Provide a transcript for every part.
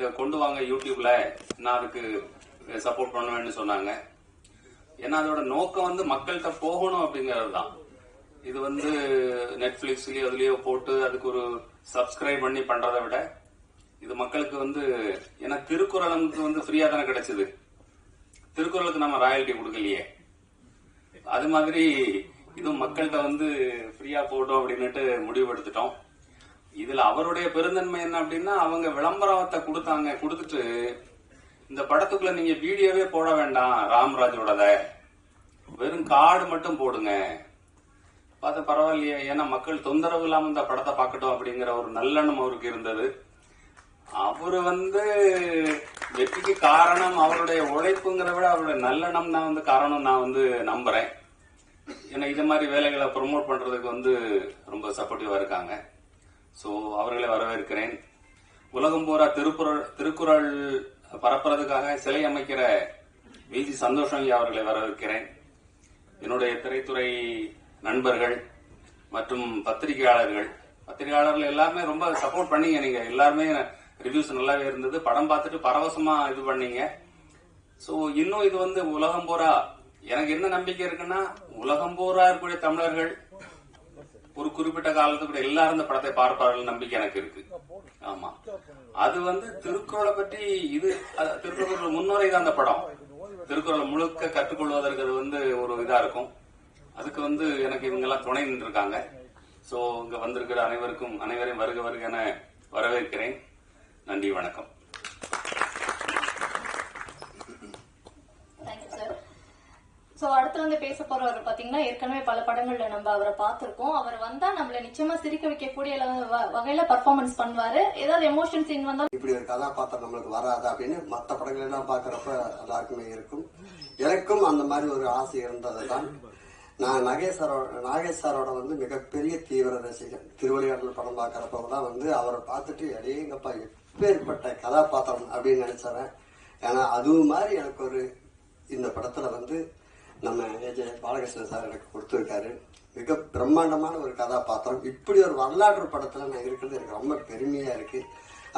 நீங்க கொண்டு வாங்க யூடியூப்ல, நான் அதுக்கு சப்போர்ட் பண்ணுவேன்னு சொன்னாங்க. ஏன்னா அதோட நோக்கம் வந்து மக்கள்கிட்ட போகணும் அப்படிங்கிறது தான். இது வந்து நெட்ஃபிளிக்ஸ்லயோ அதுலயோ போட்டு அதுக்கு ஒரு சப்ஸ்கிரைப் பண்ணி பண்றதை விட இது மக்களுக்கு வந்து, ஏன்னா திருக்குறள் நமக்கு வந்து ஃப்ரீயா தானே கிடைச்சது. திருக்குறளுக்கு நம்ம ராயல்டி கொடுக்கலையே. அது மாதிரி இதுவும் மக்கள்கிட்ட வந்து ஃப்ரீயா போட்டோம் அப்படின்னுட்டு முடிவு எடுத்துட்டோம். இதுல அவருடைய பெருந்தன்மை என்ன அப்படின்னா, அவங்க விளம்பரத்தை கொடுத்துட்டு இந்த படத்துக்குள்ள நீங்க வீடியோவே போட வேண்டாம், ராம்ராஜோடத வெறும் கார்டு மட்டும் போடுங்க, பார்த்த பரவாயில்லையே, ஏன்னா மக்கள் தொந்தரவு இல்லாம இந்த படத்தை பார்க்கட்டும் அப்படிங்கிற ஒரு நல்லெண்ணம் அவருக்கு இருந்தது. அவரு வந்து வெற்றிக்கு காரணம் அவருடைய உழைப்புங்கிறத விட அவருடைய நல்லெண்ணம் தான் வந்து காரணம் நான் வந்து நம்புறேன். ஏன்னா இது மாதிரி வேலைகளை ப்ரொமோட் பண்றதுக்கு வந்து ரொம்ப சப்போர்ட்டிவா இருக்காங்க. சோ அவர்களை வரவேற்கிறேன். உலகம் பூரா திருக்குறள் பரப்புறதுக்காக சிலை அமைக்கிற விஜி சந்தோஷம் அவர்களை வரவேற்கிறேன். என்னுடைய திரைத்துறை நண்பர்கள் மற்றும் பத்திரிகையாளர்கள் எல்லாருமே ரொம்ப சப்போர்ட் பண்ணீங்க. நீங்க எல்லாருமே ரிவ்யூஸ் நல்லாவே இருந்தது. படம் பார்த்துட்டு பரவசமா இது பண்ணீங்க. சோ இன்னும் இது வந்து உலகம் பூரா, எனக்கு என்ன நம்பிக்கை இருக்குன்னா, உலகம் பூரா இருக்கக்கூடிய தமிழர்கள் ஒரு குறிப்பிட்ட காலத்துக்கு எல்லாரும் இந்த படத்தை பார்ப்பார்கள் நம்பிக்கை எனக்கு இருக்கு. ஆமா, அது வந்து திருக்குறளை பற்றி இது திருக்குறள் முன்னுரை தான் அந்த படம். திருக்குறளை முழுக்க கற்றுக்கொள்வதற்கு அது வந்து ஒரு இதா இருக்கும். அதுக்கு வந்து எனக்கு இவங்க எல்லாம் துணை நின்று இருக்காங்க. சோ இங்க வந்திருக்கிற அனைவரையும் வருக என வரவேற்கிறேன். நன்றி, வணக்கம். சோ அடுத்து வந்து பேச போறவர் பாத்தீங்கன்னா, ஏற்கனவே பல படங்கள்ல நம்ம அவரை பார்த்திருக்கோம். அவர் வந்தா நம்மள நிச்சயமா சிரிக்க வைக்கக்கூடிய வகையில பர்ஃபார்மன்ஸ் பண்ணுவாரு. ஏதாவது எமோஷன் சீன் வந்தா இப்படி ஒரு கதாபாத்திரம் நம்மளுக்கு வராது அப்படின்னு மற்ற படங்கள் எல்லாம் பாக்குறப்ப எல்லாருக்குமே இருக்கும். எனக்கும் அந்த மாதிரி ஒரு ஆசை இருந்ததுதான். நான் நாகேஷ் சாரோட வந்து மிகப்பெரிய தீவிர ரசிகன். திருவிளையாடல் படம் பாக்குறப்பதான் வந்து அவரை பார்த்துட்டு எடையங்கப்பா எப்பேற்பட்ட கதாபாத்திரம் அப்படின்னு நினைச்சவன். ஏன்னா அதுவும் மாதிரி எனக்கு ஒரு இந்த படத்துல வந்து நம்ம பாலகிருஷ்ணன் சார் எனக்கு கொடுத்திருக்காரு. மிக பிரம்மாண்டமான ஒரு கதாபாத்திரம். இப்படி ஒரு வரலாற்று படத்துல நான் இருக்கிறது எனக்கு ரொம்ப பெருமையா இருக்கு.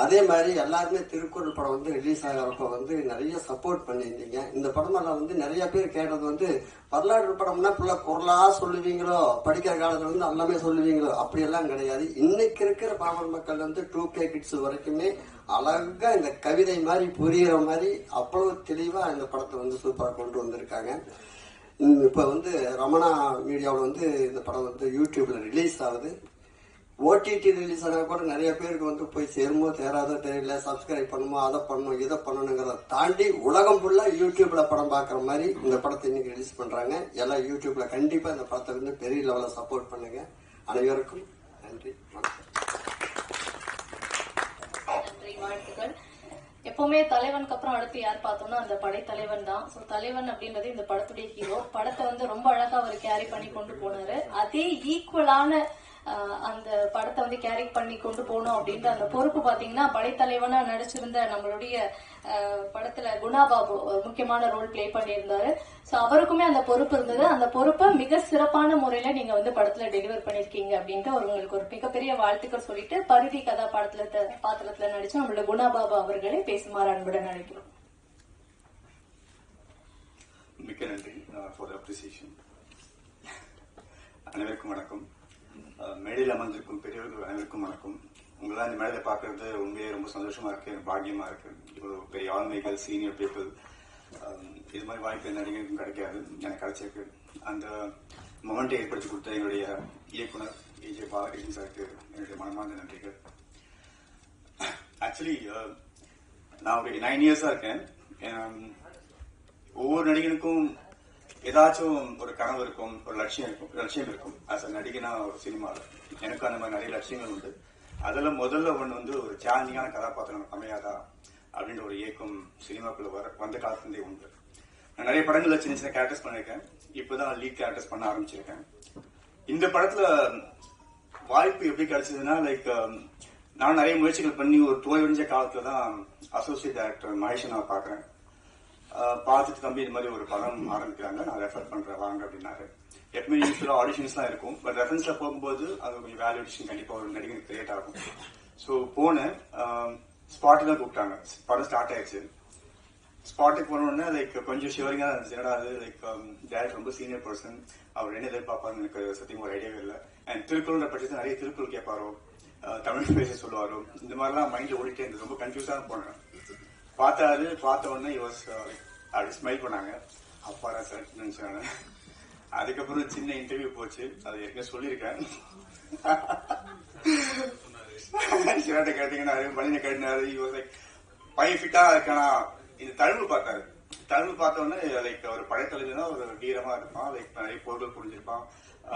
அதே மாதிரி எல்லாருமே திருக்குறள் படம் வந்து ரிலீஸ் ஆகிறப்ப வந்து நிறைய சப்போர்ட் பண்ணியிருந்தீங்க. இந்த படமெல்லாம் வந்து நிறைய பேர் கேட்டது வந்து, வரலாற்று படம்னா ஃபுல்லா குரலா சொல்லுவீங்களோ, படிக்கிற காலத்துல வந்து எல்லாமே சொல்லுவீங்களோ, அப்படியெல்லாம் கிடையாது. இன்னைக்கு இருக்கிற பாமர மக்கள் வந்து 2K கிட்ஸ் வரைக்குமே அழகா இந்த கவிதை மாதிரி புரியுற மாதிரி அவ்வளவு தெளிவா இந்த படத்தை வந்து சூப்பரா கொண்டு வந்திருக்காங்க. இப்ப வந்து ரமணா மீடியாவில் வந்து இந்த படம் வந்து யூடியூப்ல ரிலீஸ் ஆகுது. ஓடிடி ரிலீஸ் ஆனா கூட நிறைய பேருக்கு வந்து போய் சேருமோ சேராதோ தெரியல, சப்ஸ்கிரைப் பண்ணுமோ, அதை பண்ணணும் இதை பண்ணணுங்கிறத தாண்டி உலகம் ஃபுல்லா யூடியூப்ல படம் பாக்குற மாதிரி இந்த படத்தை இன்னைக்கு ரிலீஸ் பண்றாங்க. எல்லாம் யூடியூப்ல கண்டிப்பா இந்த படத்தை வந்து பெரிய லெவலில் சப்போர்ட் பண்ணுங்க. அனைவருக்கும் நன்றி, வாழ்த்துக்கள். எப்பவுமே தலைவனுக்கு அப்புறம் அடுத்து யார் பார்த்தோம்னா அந்த படைத்தலைவன் தான். சோ தலைவன் அப்படின்றது இந்த படத்துடைய ஹீரோ. படத்தை வந்து ரொம்ப அழகா அவர் கேரி பண்ணி கொண்டு போனாரு. அதே ஈக்குவலான அந்த படத்தை வந்து கேரி பண்ணி கொண்டு போகணும் அப்படின்ற அந்த பொறுப்பு பாத்தீங்கன்னா, படைத்தலைவனா நடிச்சிருந்த நம்மளுடைய படத்துல குணாபாபு முக்கியமான ரோல் பிளே பண்ணியிருந்தாரு. சோ அவருக்குமே அந்த பொறுப்பு இருந்தது. அந்த பொறுப்பை மிக சிறப்பான முறையில நீங்க வந்து படத்துல டெலிவர் பண்ணிருக்கீங்க அப்படின்ட்டு உங்களுக்கு ஒரு மிகப்பெரிய வாழ்த்துக்கள் சொல்லிட்டு, பருதி பாத்திரத்துல நடிச்ச நம்மளோட குணாபாபு அவர்களை பேசுமாறு அன்புடன் நினைக்கிறோம். மிக்க நன்றி ஃபார் அப்ரிசியேஷன். அனைவருக்கும் வணக்கம். மேடையில் அமர்ந்திருக்கும் பெரியவர்கள் அனைவருக்கும் வணக்கம். உங்களெல்லாம் இந்த மேடையில் பார்க்கறது உண்மையே ரொம்ப சந்தோஷமா இருக்கு, பாக்கியமா இருக்கு. ஒரு பெரிய ஆன்மீகள், சீனியர் பீப்புள், இது மாதிரி வாய்ப்பு நடிகருக்கும் கிடைக்காது, எனக்கு கிடைச்சிருக்கு. அந்த மொமெண்ட்டை ஏற்படுத்தி கொடுத்த எங்களுடைய இயக்குனர் ஏஜே பாலகிருஷ்ணன் சாருக்கு என்னுடைய மனமார்ந்த நன்றிகள். ஆக்சுவலி நான் ஒரு 9 இயர்ஸா இருக்கேன். ஒவ்வொரு நடிகனுக்கும் ஏதாச்சும் ஒரு கனவு இருக்கும், ஒரு லட்சியம் இருக்கும். ஆஸ் அ நடிகனா ஒரு சினிமாவில் எனக்கு அந்த மாதிரி நிறைய லட்சியங்கள் உண்டு. அதுல முதல்ல ஒன்று வந்து ஒரு சேலஞ்சிங்கான கதாபாத்திரம் அமையாதா அப்படின்ற ஒரு இயக்கம் சினிமாக்குள்ள வந்த காலத்துலேருந்தே உண்டு. நான் நிறைய படங்கள்ல சின்ன சின்ன கேரக்டர்ஸ் பண்ணிருக்கேன். இப்பதான் லீட் கேரக்டர்ஸ் பண்ண ஆரம்பிச்சிருக்கேன். இந்த படத்துல வாய்ப்பு எப்படி கிடைச்சதுன்னா, லைக் நான் நிறைய முயற்சிகள் பண்ணி ஒரு தோல்வியடைஞ்ச காலத்துல தான் அசோசியேட் டைரக்டர் மகேஷ் நான் பாக்குறேன். பார்த்துட்டு தம்பி இது மாதிரி ஒரு படம் ஆரம்பிக்கிறாங்க, நான் ரெஃபர் பண்றேன் வாங்க அப்படின்னாரு. எப்பவுமே யூஸ்வலா ஆடிஷன்ஸ் தான் இருக்கும், பட் ரெஃபரன்ஸ்ல போகும்போது அது கொஞ்சம் வேல்யூடேஷன் கண்டிப்பா ஒரு நடிகனுக்கு கிரியேட் ஆகும். ஸோ போனேன். ஸ்பாட்டுக்கு தான் கூப்பிட்டாங்க. படம் ஸ்டார்ட் ஆயிடுச்சு. ஸ்பாட்டுக்கு போனோடனே லைக் கொஞ்சம் ஷிவரிங்கா இருந்துச்சு. என்னடா அது லைக் டேரக்டர் ரொம்ப சீனியர் பர்சன், அவர் என்ன எதிர்பார்ப்பாருன்னு எனக்கு சத்தியமா ஒரு ஐடியாவே இல்லை. அண்ட் திருக்குறள் பட்சத்தில் நிறைய திருக்குறள் கேட்பாரோ, தமிழ் பேச சொல்லுவாரோ, இந்த மாதிரிலாம் மைண்ட்ல ஓடிட்டே இருந்தது. ரொம்ப கன்ஃபியூஸா போனேன். பார்த்த உடனே அப்படி ஸ்மைல் பண்ணாங்க. அப்பாடா செலக்ட் நினைச்சாங்க. அதுக்கப்புறம் சின்ன இன்டர்வியூ போச்சு, அது ஏற்கனவே சொல்லியிருக்கேன். ஷிராட்ட கேட்டீங்கன்னா பண்ணின கேட்டினாரு. பையன் ஃபிட்டா இருக்கானா, இந்த தழுவு பார்த்தாரு. தழுவு பார்த்த உடனே லைக் ஒரு படைத்தலைவனா ஒரு வீரமா இருப்பான், லைக் நிறைய பொருட்கள் புரிஞ்சிருப்பான்,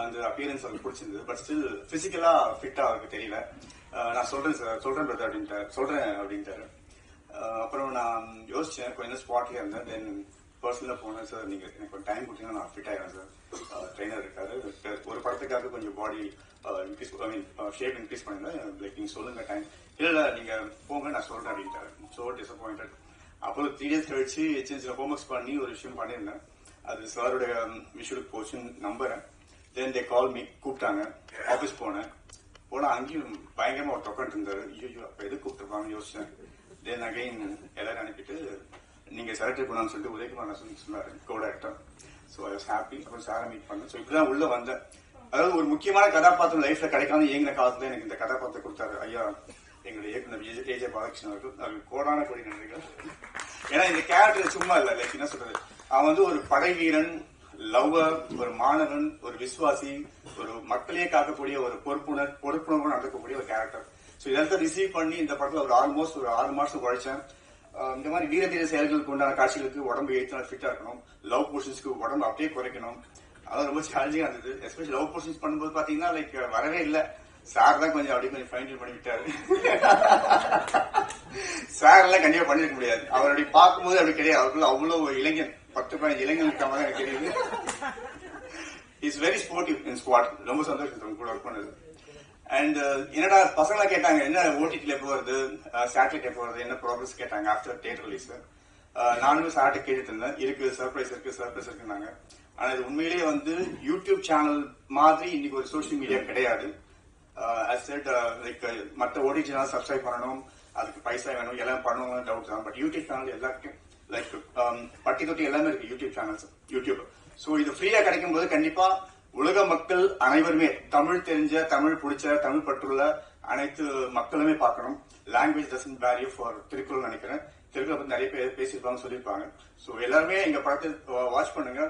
அந்த அப்பியரன்ஸ் அவருக்கு பிடிச்சிருந்தது. பட் ஸ்டில் பிசிக்கலா ஃபிட்டா அவருக்கு தெரியல. நான் சொல்றேன் சார், சொல்றேன் அப்படின்ட்டாரு. அப்புறம் நான் யோசிச்சேன், கொஞ்சம் ஸ்பாட்லயே இருந்தேன். தென் பர்சனலா போனேன். சார் நீங்க எனக்கு ஒரு டைம் கொடுத்தீங்கன்னா நான் ஃபிட் ஆயிடுறேன் சார். ட்ரைனர் இருக்காரு, ஒரு படத்துக்காக கொஞ்சம் பாடி ஷேப் இன்க்ரீஸ் பண்ணிருந்தேன், லைக் நீங்க சொல்லுங்க டைம். இல்ல நீங்க போங்க நான் சொல்றேன் அப்படின்ட்டாரு. So disappointed. அப்புறம் 3 days கழிச்சு சின்ன ஹோம்ஒர்க்ஸ் பண்ணி ஒரு விஷயம் பண்ணியிருந்தேன். அது சாரோட விஷுவலுக்கு போச்சுன்னு நம்புறேன். தென் தே கால் மீ, கூப்பிட்டாங்க. ஆஃபீஸ் போனா அங்கேயும் பயங்கரமா ஒரு தொக்கன்ட்டு இருந்தாரு. ஐயோ அப்ப எது கூப்பிட்டுருப்பாங்கன்னு யோசிச்சேன். தென் அகைன் எல்லாரும் அனுப்பிட்டு நீங்க செலக்ட் பண்ணான்னு சொல்லிட்டு உதயகுமார் சொன்னாரு, co director. So I was happy. அப்புறம் சாரை மீட் பண்ணேன். ஸோ இப்படிதான் உள்ள வந்தேன். அதாவது ஒரு முக்கியமான கதாபாத்திரம் லைஃப்ல கிடைக்காம ஏங்கின காலத்துல எனக்கு இந்த கதாபாத்திரம் கொடுத்தாரு ஐயா, எங்களுடைய இயக்குனர் ஏஜே பாலகிருஷ்ணன் அவர்கள். அவருக்கு கோடான கோடி நன்றிகள். ஏன்னா இந்த கேரக்டர் சும்மா இல்ல, லைக் என்ன சொல்றது, அவன் வந்து ஒரு படை வீரன், லவ்வர், ஒரு மாணவன், ஒரு விசுவாசி, ஒரு மக்களையே காக்கக்கூடிய ஒரு பொறுப்புணர்வு நடக்கக்கூடிய ஒரு கேரக்டர். ஸோ இதெல்லாம் ரிசீவ் பண்ணி இந்த படத்துல ஒரு ஆல்மோஸ்ட் ஒரு 6 மாசம் உழைச்சேன். இந்த மாதிரி வீரதீர செயல்களுக்கு உண்டான காட்சிகளுக்கு உடம்பு 8 நாள் ஃபிட்டா இருக்கணும், லவ் போர்ஷன்ஸ்க்கு உடம்பு அப்படியே குறைக்கணும். அதான் ரொம்ப சேலஞ்சிங்கா இருந்தது. எஸ்பெஷலி லவ் போர்ஷன்ஸ் பண்ணும்போது பாத்தீங்கன்னா லைக் வரவே இல்லை. சார் தான் கொஞ்சம் அப்படியே கொஞ்சம் ஃபைனல் பண்ணி விட்டாரு. சார் எல்லாம் கண்டிப்பா பண்ணிருக்க முடியாது. அவர் அப்படி பார்க்கும்போது அப்படி கிடையாது. அவருக்குள்ள அவ்வளவு இளைஞன், 10-15 இளைஞன் இருக்காம தான் எனக்கு தெரியுது. Is very sportive in squad. ரொம்ப சந்தோஷம் கூட ஒர்க் பண்ணது. அண்ட் என்னடா பசங்களா கேட்டாங்க, என்ன ஓடிடில எப்போ வருது, சேட்டலைட் எப்போ வருது, என்ன ப்ராக்ரஸ் கேட்டாங்க ஆஃப்டர் தியேட்டர் ரிலீஸ். நானுமே சார்ட்ட கேட்டுட்டு இருந்தேன், இருக்கு சர்ப்ரைஸ் இருக்குன்னாங்க. ஆனா இது உண்மையிலேயே வந்து யூடியூப் சேனல் மாதிரி இன்னைக்கு ஒரு சோசியல் மீடியா கிடையாது. லைக் மற்ற ஓடிடி சேனல் சப்ஸ்கிரைப் பண்ணணும், அதுக்கு பைசா வேணும், எல்லாம் பண்ணணும் டவுட் தான். பட் யூடியூப் சேனல் எல்லாருக்கும் லைக் பட்டி தொட்டி எல்லாமே இருக்கு யூடியூப் சேனல்ஸ். யூடியூப் சோ இது ஃப்ரீயா கிடைக்கும் போது கண்டிப்பா உலக மக்கள் அனைவருமே தமிழ் தெரிஞ்ச, தமிழ் பிடிச்ச, தமிழ் பற்றுள்ள அனைத்து மக்களுமே பார்க்கணும். Language doesn't barrier for Thirukkural நினைக்கிறேன். திருக்குறள் பத்தி நிறைய பேர் பேசியிருப்பாங்க, சொல்லியிருப்பாங்க. சோ எல்லாருமே எங்க படத்தை வாட்ச் பண்ணுங்க.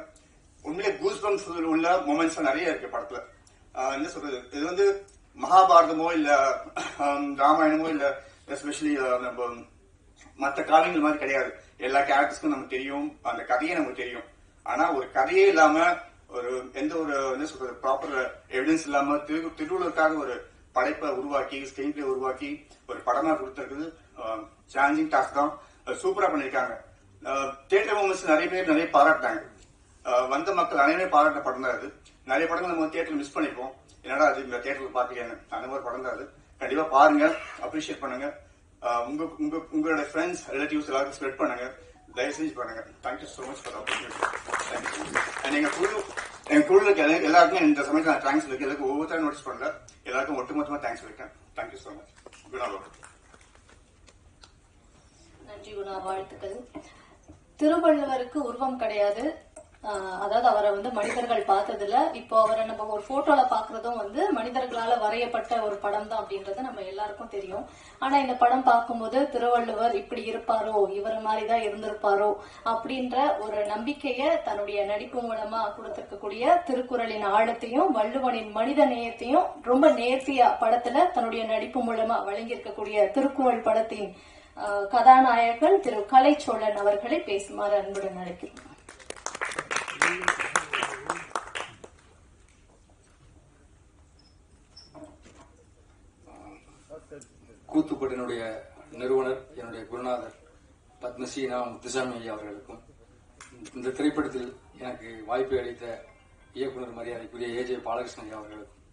உண்மையிலே கூஸ் பம்ப்ஸ் உள்ள மொமெண்ட்ஸ் நிறைய இருக்கு படத்துல. என்ன சொல்றது, இது வந்து மகாபாரதமோ இல்ல ராமாயணமோ இல்ல எஸ்பெஷலி நம்ம மற்ற காலங்கள் மாதிரி கிடையாது. எல்லா கேரக்டர்ஸ்க்கும் நமக்கு தெரியும், அந்த கதையே நமக்கு தெரியும். ஆனா ஒரு கதையே இல்லாம ஒரு எந்த ஒரு என்ன சொல்றது ப்ராப்பர் எவிடன்ஸ் இல்லாம திருவள்ளுவருக்காக ஒரு படைப்பை உருவாக்கி, ஸ்கிரீன் பிளே உருவாக்கி ஒரு படமா கொடுத்திருக்குது சேலஞ்சிங் டாஸ்க் தான். சூப்பரா பண்ணிருக்காங்க. தியேட்டர் மூமெண்ட்ஸ் நிறைய பேர் நிறைய பாராட்டினாங்க. வந்த மக்கள் அனைவருமே பாராட்ட படம் தான் அது. நிறைய படங்கள் நம்ம தியேட்டர் மிஸ் பண்ணிருப்போம், என்னடா அது இந்த தியேட்டர்ல பாக்கலையான்னு. அந்த மாதிரி படம் தான் அது. கண்டிப்பா பாருங்க, அப்ரிஷியேட் பண்ணுங்க. உங்களோட ஃப்ரெண்ட்ஸ் ரிலேட்டிவ்ஸ் எல்லாருக்கும் ஸ்ப்ரெட் பண்ணுங்க, தயவு செஞ்சு பண்ணுங்க. Thank you so much for opportunity. And எங்க குழுக்கு எல்லாருக்குமே இந்த சமயத்தில் நான் தேங்க்ஸ் இருக்கேன். எல்லாருக்கும் ஒவ்வொருத்தரும் நோட்டீஸ் பண்ணல, எல்லாருக்கும் ஒட்டுமொத்தமா தேங்க்ஸ் இருக்கேன். Thank you so much. குணா. நன்றி குணா, வாழ்த்துக்கள். திருவள்ளுவருக்கு உருவம் கிடையாது, அதாவது அவரை வந்து மனிதர்கள் பார்த்ததில்ல. இப்போ அவரை நம்ம ஒரு போட்டோல பாக்குறதும் வந்து மனிதர்களால வரையப்பட்ட ஒரு படம் தான் அப்படின்றது நம்ம எல்லாருக்கும் தெரியும். ஆனா இந்த படம் பார்க்கும்போது திருவள்ளுவர் இப்படி இருப்பாரோ, இவர் மாதிரிதான் இருந்திருப்பாரோ அப்படின்ற ஒரு நம்பிக்கைய தன்னுடைய நடிப்பு மூலமா கொடுத்திருக்கக்கூடிய திருக்குறளின் ஆழத்தையும் வள்ளுவனின் மனித நேயத்தையும் ரொம்ப நேர்த்தியா படத்துல தன்னுடைய நடிப்பு மூலமா வழங்கி இருக்கக்கூடிய திருக்குறள் படத்தின் கதாநாயகன் திரு கலைச்சோழன் அவர்களை பேசுமாறு அன்புடன் அழைக்கிறோம். கூத்துப்பட்டினுடைய நிறுவனர், என்னுடைய குருநாதர் பத்மஸ்ரீ முத்துசாமி ஐயா அவர்களுக்கும், இந்த திரைப்படத்தில் எனக்கு வாய்ப்பை அளித்த இயக்குனர் மரியாதைக்குரிய ஏஜே பாலகிருஷ்ணன் ஐயா அவர்களுக்கும்,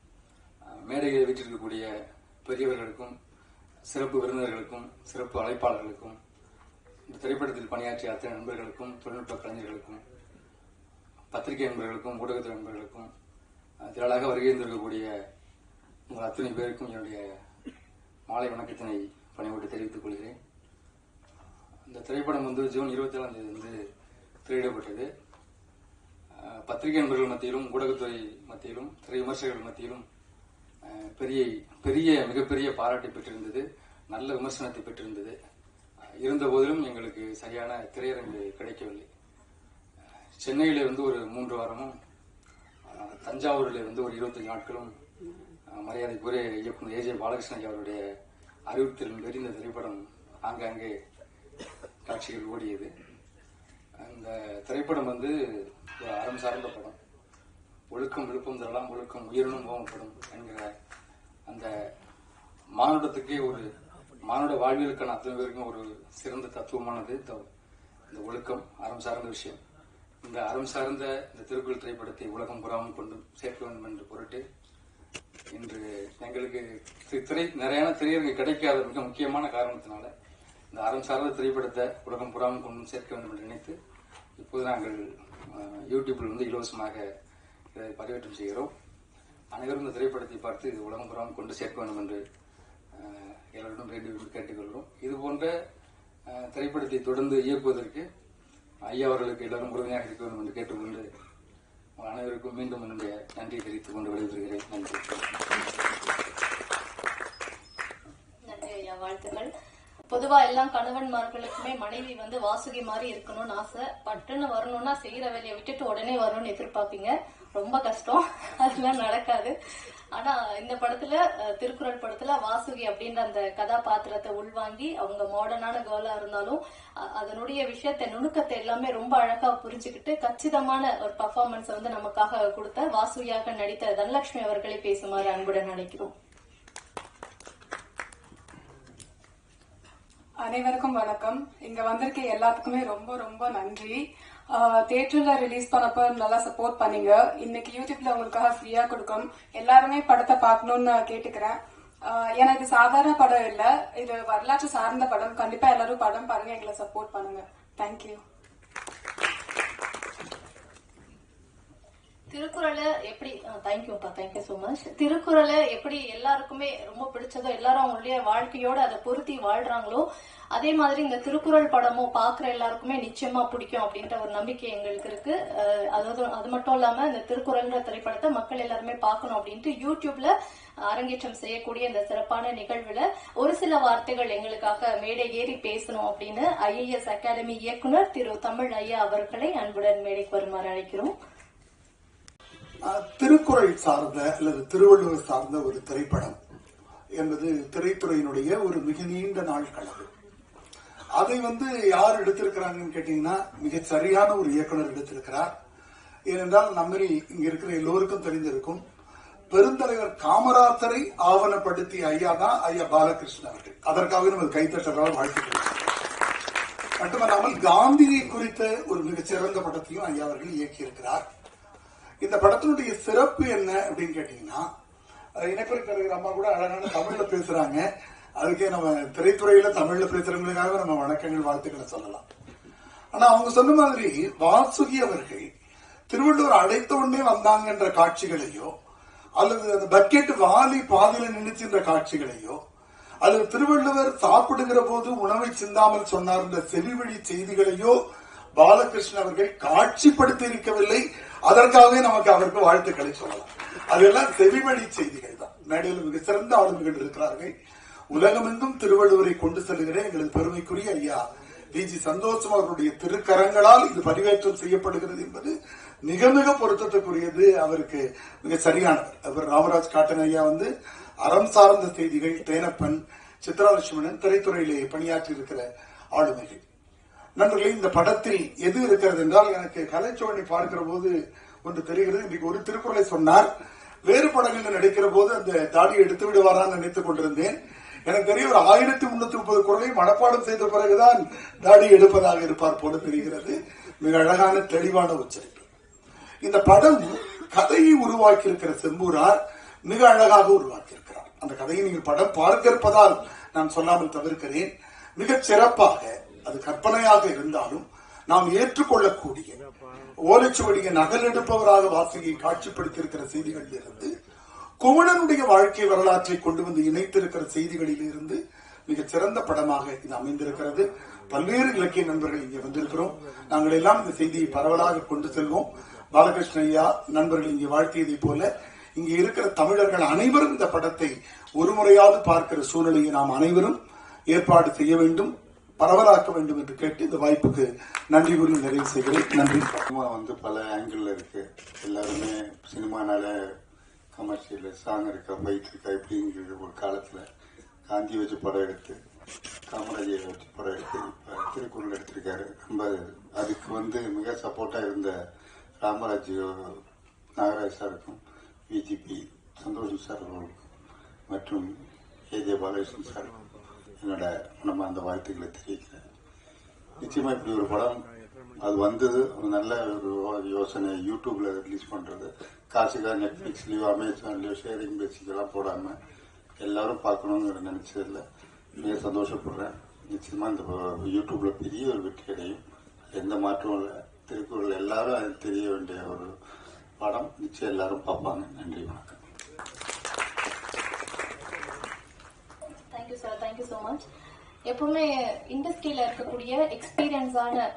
மேடையில் வீட்டிருக்கக்கூடிய பெரியவர்களுக்கும், சிறப்பு விருந்தினர்களுக்கும், சிறப்பு அழைப்பாளர்களுக்கும், இந்த திரைப்படத்தில் பணியாற்றிய அத்தனை நண்பர்களுக்கும், தொழில்நுட்ப கலைஞர்களுக்கும், பத்திரிகை நண்பர்களுக்கும், ஊடகத்துறை நண்பர்களுக்கும், திரளாக வருகை இருந்திருக்கக்கூடிய உங்கள் அத்தனை பேருக்கும் என்னுடைய மாலை வணக்கத்தினை பணிவோடு தெரிவித்துக் கொள்கிறேன். இந்த திரைப்படம் வந்து ஜூன் 27ஆம் தேதி வந்து திரையிடப்பட்டது. பத்திரிகை நண்பர்கள் மத்தியிலும், ஊடகத்துறை மத்தியிலும், திரை விமர்சகர்கள் மத்தியிலும் மிகப்பெரிய பாராட்டை பெற்றிருந்தது, நல்ல விமர்சனத்தை பெற்றிருந்தது. இருந்த போதிலும் எங்களுக்கு சரியான திரையரங்கு கிடைக்கவில்லை. சென்னையில இருந்து ஒரு 3 வாரமும், தஞ்சாவூரில் இருந்து ஒரு 25 நாட்களும் மரியாதைக்குரிய இயக்குநர் ஏஜே பாலகிருஷ்ணன் அவருடைய அறிவுறுத்தலின் பேரில் இந்த திரைப்படம் ஆங்காங்கே காட்சிகள் ஓடியது. அந்த திரைப்படம் வந்து ஒரு அறம் சார்ந்த படம். ஒழுக்கம் விழுப்பம் தரலாம், ஒழுக்கம் உயிரினும் ஓமப்படும் என்கிற அந்த மானுடத்துக்கே ஒரு மானுட வாழ்வியலுக்கான அத்தனை பேருக்கும் ஒரு சிறந்த தத்துவமானது இந்த ஒழுக்கம், அறம் சார்ந்த விஷயம். இந்த அறம் சார்ந்த இந்த திருக்குறள் திரைப்படத்தை உலகம் புறாமல் கொண்டு சேர்க்க வேண்டும் என்று பொருட்டு இன்று எங்களுக்கு நிறைய திரையரங்கு கிடைக்காத மிக முக்கியமான காரணத்தினால இந்த அறம் சார்ந்த திரைப்படத்தை உலகம் புறாமல் கொண்டு சேர்க்க வேண்டும் என்று நினைத்து இப்போது நாங்கள் யூடியூப்பில் வந்து இலவசமாக இதை பதிவேற்றம் செய்கிறோம். அனைவரும் இந்த திரைப்படத்தை பார்த்து இது உலகம் புறாமல் கொண்டு சேர்க்க வேண்டும் என்று எல்லாரிடம் வேண்டி கேட்டுக்கொள்கிறோம். இது போன்ற திரைப்படத்தை தொடர்ந்து இயக்குவதற்கு ஐயா அவர்களுக்கு எல்லாரும் உறுதுணையாக இருக்க வேண்டும் என்று கேட்டுக்கொண்டு அனைவருக்கும் மீண்டும் என்னுடைய நன்றியை தெரிவித்துக் கொண்டு விடைபெறுகிறேன். நன்றி. நன்றி ஐயா, வாழ்த்துக்கள். பொதுவா எல்லா கணவன்மார்களுக்குமே மனைவி வந்து வாசுகி மாதிரி இருக்கணும்னு ஆசை. பட்டுன்னு வரணும்னா செய்யற வேலையை விட்டுட்டு உடனே வரணும்னு எதிர்பார்ப்பீங்க. ரொம்ப கஷ்டம், அதெல்லாம் நடக்காது. ஆனா இந்த படத்துல, திருக்குறள் படத்துல வாசுகி அப்படின்ற அந்த கதாபாத்திரத்தை உள்வாங்கி அவங்க மாடர்னான கேர்ளா இருந்தாலும் அதனுடைய விஷயத்தை, நுணுக்கத்தை எல்லாமே ரொம்ப அழகா புரிஞ்சுக்கிட்டு கச்சிதமான ஒரு பர்ஃபார்மன்ஸ் வந்து நமக்காக கொடுத்த வாசுகியாக நடித்த தனலட்சுமி அவர்களை பேசுமாறு அன்புடன் அழைக்கிறோம். அனைவருக்கும் வணக்கம். இங்க வந்திருக்க எல்லாத்துக்குமே ரொம்ப ரொம்ப நன்றி. தியேட்டர்ல ரிலீஸ் பண்ணப்ப நல்லா சப்போர்ட் பண்ணீங்க. இன்னைக்கு யூடியூப்ல உங்களுக்காக ஃப்ரீயா கொடுக்கும். எல்லாருமே படத்தை பார்க்கணும்னு கேட்டுக்கிறேன். ஏன்னா இது சாதாரண படம் இல்ல, இது வரலாற்று சார்ந்த படம். கண்டிப்பா எல்லாரும் படம் பாருங்க, எங்களை சப்போர்ட் பண்ணுங்க. தேங்க்யூ. திருக்குறளை எப்படி தேங்க்யூ சோ மச். திருக்குறளை எப்படி எல்லாருக்குமே ரொம்ப பிடிச்சதோ, எல்லாரும் அவங்களுடைய வாழ்க்கையோட அதை பொருத்தி வாழ்றாங்களோ, அதே மாதிரி இந்த திருக்குறள் படமும் பாக்குற எல்லாருக்குமே நிச்சயமா பிடிக்கும் அப்படின்ற ஒரு நம்பிக்கை எங்களுக்கு இருக்கு. அது மட்டும் இல்லாம இந்த திருக்குறள்ன்ற திரைப்படத்தை மக்கள் எல்லாருமே பார்க்கணும் அப்படின்ட்டு யூடியூப்ல அரங்கேற்றம் செய்யக்கூடிய இந்த சிறப்பான நிகழ்வுல ஒரு சில வார்த்தைகள் எங்களுக்காக மேடை ஏறி பேசணும் அப்படின்னு IAS அகாடமி இயக்குனர் திரு தமிழ் ஐயா அவர்களை அன்புடன் மேடைக்கு வருமாறு அழைக்கிறோம். திருக்குறள் சார்ந்த அல்லது திருவள்ளுவர் சார்ந்த ஒரு திரைப்படம் என்பது திரைத்துறையினுடைய ஒரு மிக நீண்ட நாள் கனவு. அதை யார் எடுத்திருக்கிறாங்கன்னு கேட்டீங்கன்னா, மிக சரியான ஒரு இயக்குனர் எடுத்திருக்கிறார். ஏனென்றால் நம்மை இங்க இருக்கிற எல்லோருக்கும் தெரிந்திருக்கும், பெருந்தலைவர் காமராசரை ஆவணப்படுத்திய ஐயா தான் ஐயா பாலகிருஷ்ணன் அவர்கள். அதற்காக நம்ம கைத்தட்டலாம், வாழ்த்துக்கள். மட்டுமல்லாமல் காந்தியை குறித்த ஒரு மிகச்சிறந்த படத்தையும் ஐயா அவர்கள் இயக்கியிருக்கிறார். இந்த படத்தினுடைய சிறப்பு என்ன அப்படின்னு கேட்டீங்கன்னா, இணைப்பறிஞர் அம்மா கூட அழகான தமிழ்ல பேசுறாங்க. அதுக்கே நம்ம திரைத்துறையில தமிழ்ல பேசுறவங்களுக்காக நம்ம வணக்கங்கள், வாழ்த்துக்களை சொல்லலாம். ஆனா அவங்க சொன்ன மாதிரி வாசுகி அவர்கள் திருவள்ளுவர் அடைத்த உடனே வந்தாங்கன்ற காட்சிகளையோ, அல்லது அந்த பக்கெட் வாலி பாதியில நினைச்சுன்ற காட்சிகளையோ, அல்லது திருவள்ளுவர் சாப்பிடுகிற போது உணவை சிந்தாமல் சொன்னார் என்ற செவிவழி செய்திகளையோ பாலகிருஷ்ணன் அவர்கள் காட்சிப்படுத்தி இருக்கவில்லை. அதற்காகவே நமக்கு அவருக்கு வாழ்த்துக்களை சொல்லலாம். அதெல்லாம் செவிவழி செய்திகள் தான். மேடையில் மிக சிறந்த ஆளுமைகள் இருக்கிறார்கள். உலகமெங்கும் திருவள்ளுவரை கொண்டு செல்லுகிற எங்களது பெருமைக்குரிய ஐயா DG சந்தோஷம் அவருடைய திருக்கரங்களால் இது பதிவேற்றம் செய்யப்படுகிறது என்பது மிக மிக பொருத்தத்துக்குரியது. அவருக்கு மிக சரியானவர். அவர் ராமராஜ் காட்டன் ஐயா அறம் சார்ந்த செய்திகள், தேனப்பன், சித்ராலட்சுமணன் திரைத்துறையிலே பணியாற்றி இருக்கிற ஆளுமைகள். நண்பர்களே, இந்த படத்தில் எது இருக்கிறது என்றால், எனக்கு கலைச்சோழனை பார்க்கிற போது ஒன்று தெரிகிறது. இன்றைக்கு ஒரு திருக்குறளை சொன்னார். வேறு படங்களில் நடிக்கிற போது அந்த தாடியை எடுத்து விடுவாரான்னு நினைத்துக் கொண்டிருந்தேன். எனக்கு தெரிய ஒரு 1330 குறளை மனப்பாடம் செய்த பிறகுதான் தாடி எடுப்பதாக இருப்பார் போல தெரிகிறது. மிக அழகான தெளிவான உச்சரிப்பு. இந்த படம் கதையை உருவாக்கி இருக்கிற செம்பூரார் மிக அழகாக உருவாக்கி இருக்கிறார். அந்த கதையை நீங்கள் படம் பார்க்க இருப்பதால் நான் சொல்லாமல் தவிர்க்கிறேன். மிகச் சிறப்பாக, அது கற்பனையாக இருந்தாலும் நாம் ஏற்றுக்கொள்ளக்கூடிய ஓலைச்சுவடியை நகல் எடுப்பவராக வாசியை காட்சிப்படுத்தியிருக்கிற செய்திகளில் இருந்து, குமணனுடைய வாழ்க்கை வரலாற்றை கொண்டு வந்து இணைத்திருக்கிற செய்திகளில் இருந்து மிகச் சிறந்த படமாக இது அமைந்திருக்கிறது. பல்வேறு இலக்கிய நண்பர்கள் இங்கே வந்திருக்கிறோம். நாங்கள் எல்லாம் இந்த செய்தியை பரவலாக கொண்டு செல்வோம். பாலகிருஷ்ண ஐயா நண்பர்கள் இங்கே வாழ்த்தியதை போல இங்கே இருக்கிற தமிழர்கள் அனைவரும் இந்த படத்தை ஒரு முறையாவது பார்க்கிற சூழ்நிலையை நாம் அனைவரும் ஏற்பாடு செய்ய வேண்டும், பரவலாக்க வேண்டும் என்று கேட்டு இந்த வாய்ப்புக்கு நன்றி கூறி நிறைவு செய்கிறேன். நன்றி. சினிமா பல ஆங்கிள் இருக்கு. எல்லாருமே சினிமானால கமர்ஷியல் சாங் இருக்கா, பைக் இருக்கா, இப்படிங்கிற ஒரு காலத்துல காந்தி வச்சு படம் எடுத்து, காமராஜரை வச்சு படம் எடுத்து, இப்ப திருக்குறள் எடுத்திருக்காரு. ரொம்ப அதுக்கு மிக சப்போர்ட்டா இருந்த ராமராஜ் நாகராஜ் சாருக்கும், விஜிபி சந்தோஷ் சார் அவர்களுக்கும் மற்றும் ஏஜே பாலகிருஷ்ணன் சாருக்கும் என்னோட மனமார்ந்த வாழ்த்துக்களை தெரிவிக்கிறேன். நிச்சயமா இப்படி ஒரு படம் அது வந்தது ஒரு நல்ல ஒரு யோசனை. யூடியூப்ல ரிலீஸ் பண்றது, காசுக்காக நெட்ஃபிளிக்ஸ்லயோ அமேசான்லயோ ஷேரிங் பேசிக்கெல்லாம் போடாம எல்லாரும் பார்க்கணும்னு நினைச்சதில்ல. மிக சந்தோஷப்படுறேன். நிச்சயமா இந்த யூடியூப்ல பெரிய ஒரு வெற்றி அடையும், எந்த மாற்றமும் இல்லை. திருக்குறள் எல்லாரும் அது தெரிய வேண்டிய ஒரு படம். நிச்சயம் எல்லாரும் பார்ப்பாங்க. நன்றி, வணக்கம். Thank you sir, thank you so much. எப்பவுமே இண்டஸ்ட்ரியில இருக்கக்கூடிய எக்ஸ்பீரியன்ஸான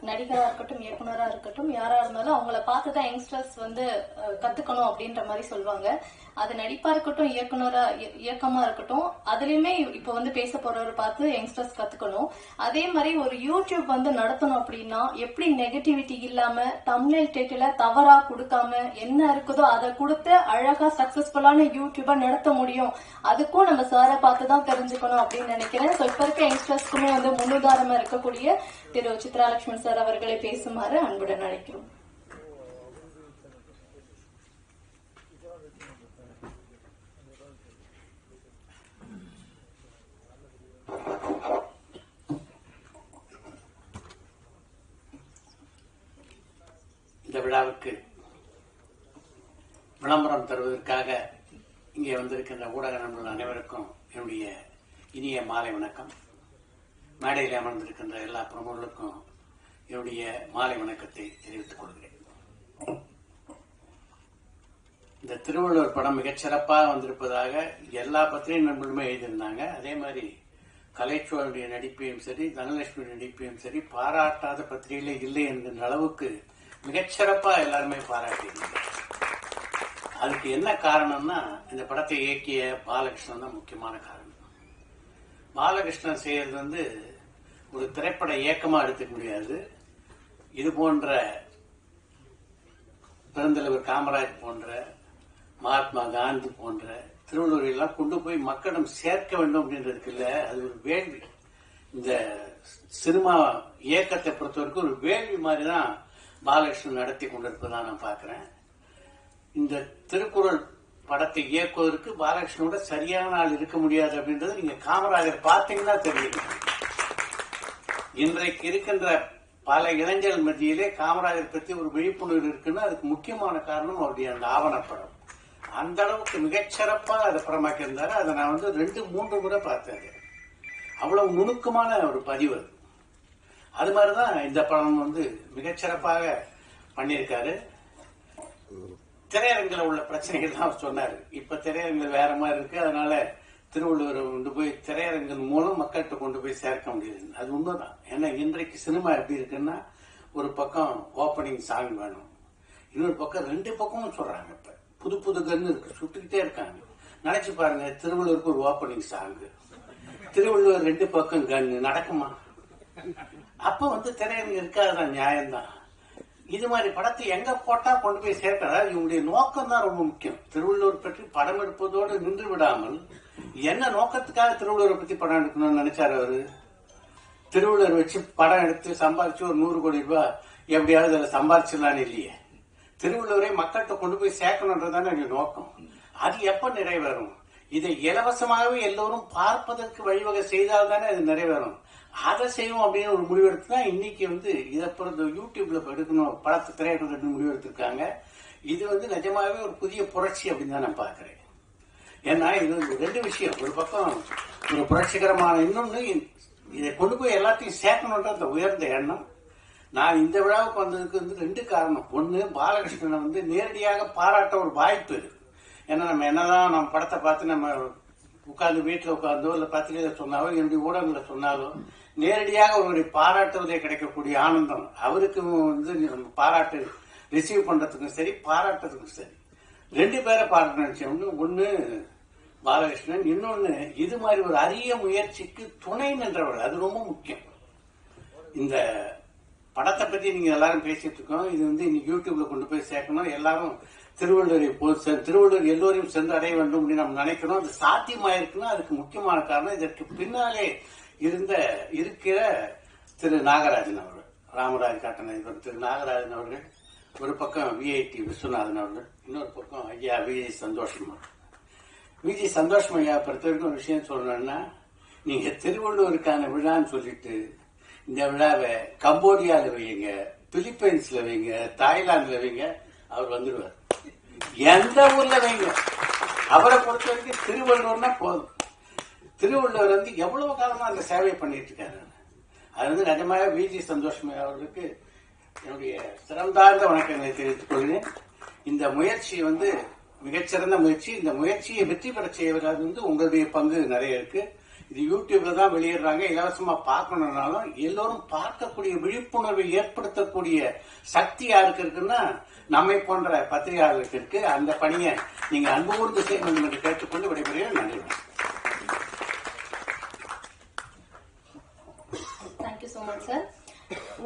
நடிகரா இருக்கட்டும், இயக்குனரா இருக்கட்டும், யாரா இருந்தாலும் அவங்கள பார்த்துதான் யங்ஸ்டர்ஸ் கத்துக்கணும் அப்படின்ற மாதிரி சொல்லுவாங்க. அது நடிப்பா இருக்கட்டும், இயக்கமா இருக்கட்டும், அதுலயுமே இப்ப பேச போறவரை பார்த்து யங்ஸ்டர்ஸ் கத்துக்கணும். அதே மாதிரி ஒரு யூடியூப் நடத்தணும் அப்படின்னா எப்படி நெகட்டிவிட்டி இல்லாம தம்ப்நெயில் டைட்டில தவறா கொடுக்காம என்ன இருக்குதோ அதை கொடுத்து அழகா சக்சஸ்ஃபுல்லான யூடியூபா நடத்த முடியும். அதுக்கும் நம்ம சாரை பார்த்துதான் தெரிஞ்சுக்கணும் அப்படின்னு நினைக்கிறேன். சோ இப்ப இருக்க யங்ஸ்டர்ஸ்க்குமே முன்னுதாரணமா இருக்கக்கூடிய திரு சித்ராலட்சுமன் சார் அவர்களை பேசுமாறு அன்புடன் அழைக்கிறோம். இந்த விழாவுக்கு விளம்பரம் தருவதற்காக இங்கே வந்திருக்கின்ற ஊடக நண்பர்கள் அனைவருக்கும் என்னுடைய இனிய மாலை வணக்கம். மேடையில் அமர்ந்திருக்கின்ற எல்லா பிரமுகர்களுக்கும் என்னுடைய மாலை வணக்கத்தை தெரிவித்துக் கொள்கிறேன். இந்த திருவள்ளுவர் படம் மிகச்சிறப்பாக வந்திருப்பதாக எல்லா பத்திரிகை நண்பர்களுமே எழுதியிருந்தாங்க. அதே மாதிரி கலைச்சோருடைய நடிப்பையும் சரி, தனலட்சுமி நடிப்பையும் சரி பாராட்டாத பத்திரிகையிலே இல்லை என்கின்ற அளவுக்கு மிகச்சிறப்பா எல்லாருமே பாராட்டியிருந்தாங்க. அதுக்கு என்ன காரணம்னா, இந்த படத்தை இயக்கிய பாலகிருஷ்ணன் தான் முக்கியமான காரணம். பாலகிருஷ்ணன் செய்யறது ஒரு திரைப்பட இயக்கமா எடுத்துக்க முடியாது. இது போன்ற பெருந்தலைவர் காமராஜ் போன்ற, மகாத்மா காந்தி போன்ற திருவள்ளுவர் எல்லாம் கொண்டு போய் மக்களிடம் சேர்க்க வேண்டும் அப்படின்றதுக்கு இல்ல, அது ஒரு வேள்வி. இந்த சினிமா இயக்கத்தை பொறுத்தவரைக்கும் ஒரு வேள்வி மாதிரிதான் பாலகிருஷ்ணன் நடத்தி கொண்டிருப்பதான் நான் பார்க்கிறேன். இந்த திருக்குறள் படத்தை இயக்குவதற்கு பாலகிருஷ்ணனோட சரியான ஆள் இருக்க முடியாது அப்படின்றது நீங்க காமராஜர் பார்த்தீங்கன்னா தெரியும். இன்றைக்கு இருக்கின்ற பல இளைஞர்கள் மத்தியிலே காமராஜர் பற்றி ஒரு விழிப்புணர்வு இருக்குன்னா அதுக்கு முக்கியமான காரணம் அவருடைய அந்த ஆவணப்படம். அந்த அளவுக்கு மிகச்சிறப்பா அதை படமாக்கி இருந்தாரு. அதை நான் 2-3 முறை பார்த்தேன். அவ்வளவு நுணுக்கமான ஒரு பதிவு அது. அது மாதிரிதான் இந்த படம் மிகச்சிறப்பாக பண்ணியிருக்காரு. திரையரங்கில் உள்ள பிரச்சனைகள் தான் சொன்னாரு. இப்ப திரையரங்கில் வேற மாதிரி இருக்கு, அதனால திருவள்ளுவரை கொண்டு போய் திரையரங்கின் மூலம் மக்கள்கிட்ட கொண்டு போய் சேர்க்க முடியாது. அது உண்மைதான். ஏன்னா இன்றைக்கு சினிமா எப்படி இருக்குன்னா, ஒரு பக்கம் ஓப்பனிங் சாங் வேணும், இன்னொரு பக்கம் 2 பக்கமும் சொல்றாங்க. இப்ப புது புது கன்னு இருக்கு, சுட்டுக்கிட்டே இருக்காங்க. நினைச்சு பாருங்க, திருவள்ளுவருக்கு ஒரு ஓப்பனிங் சாங், திருவள்ளுவர் 2 பக்கம் கன்னு நடக்குமா? அப்ப திரையரங்கு இருக்காதுதான், நியாயம்தான். இது மாதிரி படத்தை எங்க போட்டா கொண்டு போய் சேர்க்கிறதா, இவங்களுடைய நோக்கம் தான் ரொம்ப முக்கியம். திருவள்ளுவர் பற்றி படம் எடுப்பதோடு நின்று விடாமல் என்ன நோக்கத்துக்காக திருவள்ளுவரை பத்தி படம் எடுக்கணும்னு நினைச்சாரு அவரு? திருவள்ளுவர் வச்சு படம் எடுத்து சம்பாதிச்சு ஒரு 100 கோடி ரூபாய் எப்படியாவது அதில் சம்பாதிச்சிடலான்னு இல்லையே. திருவள்ளுவரை மக்கள்கிட்ட கொண்டு போய் சேர்க்கணுன்றதான நோக்கம். அது எப்ப நிறைவேறும்? இதை இலவசமாகவே எல்லோரும் பார்ப்பதற்கு வழிவகை செய்தால் தானே அது நிறைவேறும். அதை செய்வோம் அப்படின்னு ஒரு முடிவெடுத்துதான் இன்னைக்கு இதை பொறுத்த யூடியூப்ல எடுக்கணும், படத்தை திரையிடணும் முடிவெடுத்திருக்காங்க. இது நிஜமாவே ஒரு புதிய புரட்சி அப்படின்னு தான் நான் பாக்குறேன். ஏன்னா இது 2 விஷயம். ஒரு பக்கம் ஒரு புரட்சிகரமான, இன்னொன்னு இதை கொண்டு போய் எல்லாத்தையும் சேர்க்கணுன்ற அந்த உயர்ந்த எண்ணம். நான் இந்த விழாவுக்கு வந்ததுக்கு 2 காரணம். ஒன்னு, பாலகிருஷ்ணனை நேரடியாக பாராட்ட ஒரு வாய்ப்பு இருக்கு. ஏன்னா நம்ம என்னதான் நம்ம படத்தை பார்த்து நம்ம உட்கார்ந்து வீட்டில் உட்கார்ந்தோ இல்ல பத்திரிகையில சொன்னாலோ என்னுடைய ஊடகங்களை சொன்னாலும் நேரடியாக அவருடைய பாராட்டுவதே கிடைக்கக்கூடிய ஆனந்தம் அவருக்கு வந்து பாராட்டு ரிசீவ் பண்றதுக்கும் சரி பாராட்டுறதுக்கும் சரி 2 பேரை பாராட்ட நினைச்சோம். ஒண்ணு பாலகிருஷ்ணன், இன்னொன்னு இது மாதிரி ஒரு அரிய முயற்சிக்கு துணை நின்றவர்கள். அது ரொம்ப முக்கியம். இந்த படத்தை பத்தி நீங்க எல்லாரும் பேசிட்டு இருக்கோம். இது வந்து இன்னைக்கு யூடியூப்ல கொண்டு போய் சேர்க்கணும். எல்லாரும் திருவள்ளுவர் எல்லோரையும் சென்று அடைய வேண்டும் அப்படின்னு நம்ம நினைக்கிறோம். அது சாத்தியமாயிருக்குன்னா அதுக்கு முக்கியமான காரணம் இதற்கு பின்னாலே இருக்கிற திரு நாகராஜன் அவர்கள், ராமராஜ் காட்டன திரு நாகராஜன் அவர்கள், ஒரு பக்கம் விஐடி விஸ்வநாதன் அவர்கள், இன்னொரு பக்கம் ஐயா விஜி சந்தோஷம் அவர்கள். விஜி சந்தோஷம் ஐயா பொறுத்த வரைக்கும் ஒரு விஷயம் சொல்லணும்னா, நீங்க திருவள்ளுவருக்கான விழான்னு சொல்லிட்டு இந்த விழாவை கம்போடியால வைங்க, பிலிப்பைன்ஸ்ல வைங்க, தாய்லாந்துல வைங்க, அவர் வந்துடுவார். எந்த ஊர்ல வைங்க, அவரை பொறுத்த வரைக்கும் திருவள்ளுவர்னா போதும். திருவள்ளுவர் வந்து எவ்வளவு காலமா அந்த சேவை பண்ணிட்டு இருக்காரு. அது வந்து நிஜமாக விஜி சந்தோஷம் அவர்களுக்கு என்னுடைய சிறந்தார்ந்த வணக்கங்களை தெரிவித்துக் கொள்கிறேன். இந்த முயற்சி வந்து மிகச்சிறந்த முயற்சி. இந்த முயற்சியை வெற்றி பெற செய்வதாக வந்து உங்களுடைய பங்கு நிறைய இருக்கு. இது யூடியூப்ல தான் வெளியிடுறாங்க. இலவசமா பார்க்கணும்னாலும் எல்லோரும் பார்க்கக்கூடிய விழிப்புணர்வை ஏற்படுத்தக்கூடிய சக்தி யாருக்கு இருக்குன்னா நம்மை போன்ற பத்திரிகையாளர்களுக்கு இருக்கு. அந்த பணியை நீங்க அன்பு கூர்ந்து செய்ய வேண்டும் என்று கேட்டுக்கொண்டு விடைபெறுகிறேன். நன்றி. Thank you so much sir.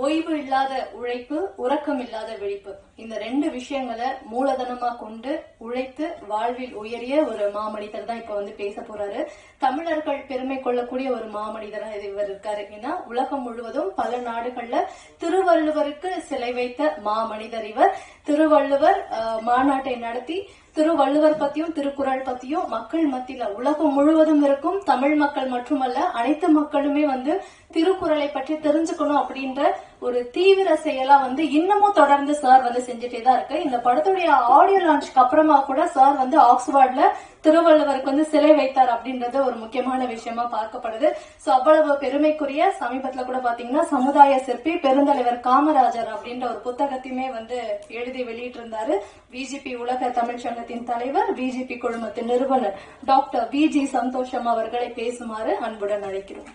ஓய்வு இல்லாத உழைப்பு, உறக்கம் இல்லாத விழிப்பு, இந்த 2 விஷயங்களை மூலதனமா கொண்டு உழைத்து வாழ்வில் உயரிய ஒரு மாமனிதர் தான் இப்ப வந்து பேச போறாரு. தமிழர்கள் பெருமை கொள்ளக்கூடிய ஒரு மாமனிதரா இவர் இருக்காரு. ஏன்னா உலகம் முழுவதும் பல நாடுகள்ல திருவள்ளுவருக்கு சிலை வைத்த மாமனிதர் இவர். திருவள்ளுவர் மாநாட்டை நடத்தி திருவள்ளுவர் பத்தியும் திருக்குறள் பத்தியும் மக்கள் மத்தியில உலகம் முழுவதும் இருக்கும் தமிழ் மக்கள் மட்டுமல்ல அனைத்து மக்களுமே வந்து திருக்குறளை பற்றி தெரிஞ்சுக்கணும் அப்படின்ற ஒரு தீவிர செயலா வந்து இன்னமும் தொடர்ந்து சார் வந்து செஞ்சுட்டே தான் இருக்கு. இந்த படத்துடைய ஆடியோ லான்ச்சுக்கு அப்புறமா கூட சார் வந்து ஆக்ஸ்போர்ட்ல திருவள்ளுவருக்கு வந்து சிலை வைத்தார் அப்படின்றது ஒரு முக்கியமான விஷயமா பார்க்கப்படுது. சோ அவ்வளவு பெருமைக்குரிய சமீபத்துல கூட பாத்தீங்கன்னா சமுதாய சிற்பி பெருந்தலைவர் காமராஜர் அப்படின்ற ஒரு புத்தகத்தையுமே வந்து எழுதி வெளியிட்டு இருந்தாரு. பிஜேபி உலக தமிழ் சங்கத்தின் தலைவர், பிஜேபி குழுமத்தின் நிறுவனர் டாக்டர் விஜி சந்தோஷம் அவர்களை பேசுமாறு அன்புடன் அழைக்கிறோம்.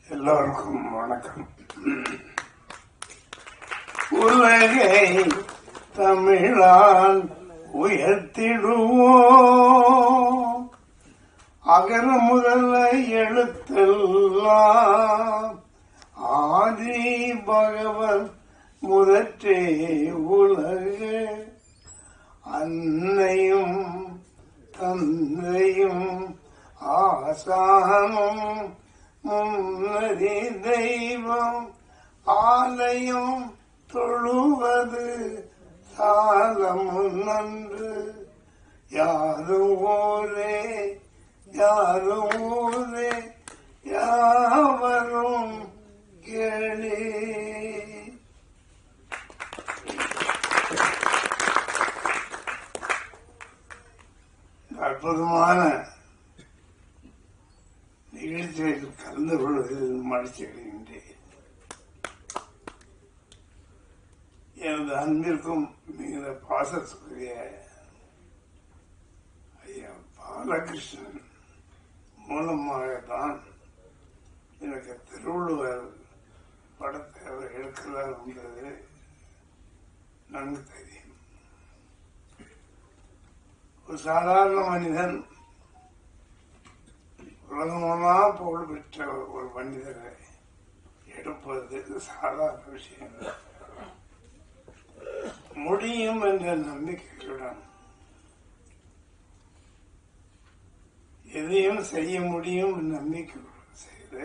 எல்லோருக்கும் வணக்கம். உலகை தமிழால் உயர்த்திடுவோம், அகர முதல எழுத்தெல்லாம் ஆதி பகவன் முதற்றே உலக அன்னையும் தந்தையும் ஆசானும் முன்னதி தெய்வம் ஆலயம் தொழுவது சாலமும் நன்று யாரும் ஊரே யாரும் ஊரே யாவரும் கேளே. அற்புதமான நிகழ்ச்சியில் கலந்து கொள்வதில் மகிழ்ச்சி அடைகின்றேன். எனது அன்பிற்கும் மிகுந்த பாசத்துக்குரிய ஐயா பாலகிருஷ்ணன் மூலமாகத்தான் எனக்கு திருவள்ளுவர் படத்தை அவர் எடுக்கிறார் என்பது நன்கு தெரியும். ஒரு சாதாரண மனிதன் உலகமெல்லாம் புகழ் பெற்ற ஒரு மனிதரை எடுப்பது சாதாரண விஷயம். முடியும் என்ற நம்பிக்கையுடன் எதையும் செய்ய முடியும் நம்பிக்கையுடன் செய்து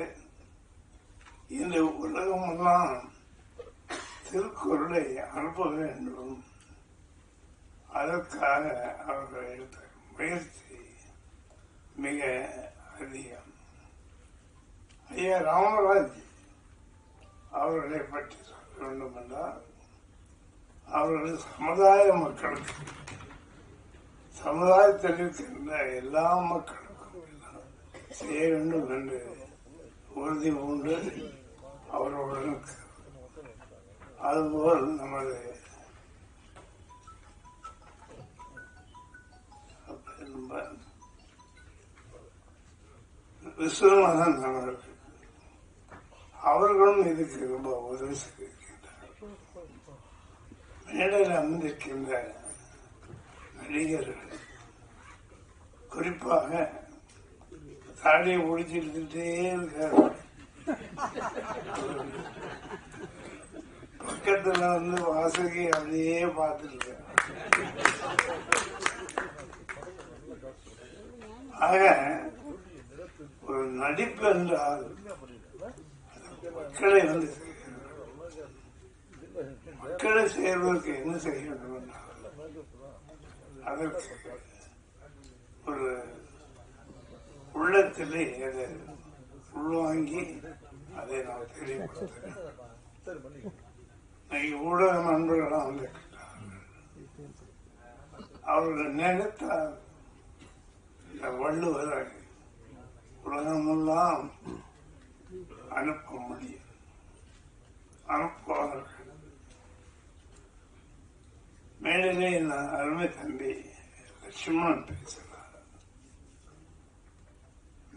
இந்த உலகமெல்லாம் திருக்குறளை அனுப்ப வேண்டும். அதற்காக அவர்கள் எடுத்த முயற்சி மிக அதிகம். ஐயா ராமராஜ் அவர்களை பற்றி சொல்ல வேண்டும் என்றால் அவர்கள் சமுதாய மக்களுக்கு, சமுதாயத்தில் இருக்கின்ற எல்லா மக்களுக்கும் செய்ய வேண்டும் என்று உறுதி கொண்டு அவர்களுடன் அதுபோல் நமது விஸ்வநாதன் அவர்களும் இதுக்கு ரொம்ப உதவி செய்திருக்கின்றனர். மேடையில் அமர்ந்திருக்கின்ற நடிகர்கள் குறிப்பாக தாடியை ஒழிச்சுட்டே இருக்காரு. பக்கத்துல வாசகி அப்படியே பார்த்துருக்க. ஆக ஒரு நடிப்பு என்றால் மக்களை மக்களை சேர்வதற்கு என்ன செய்ய வேண்டும் என்றால் அதற்கு ஒரு உள்ளத்திலே அதை உள்வாங்கி அதை நாம் தெரியப்படுத்துகிறோம். ஊடக நண்பர்களாக வந்திருக்கிறார்கள். அவர்கள் நினைத்தால் இந்த வள்ளுவரை உலகமெல்லாம் அனுப்ப முடியும். அனுப்புவார்கள். மேலே நான் அருமை தம்பி லட்சுமணன் பேசுகிறார்.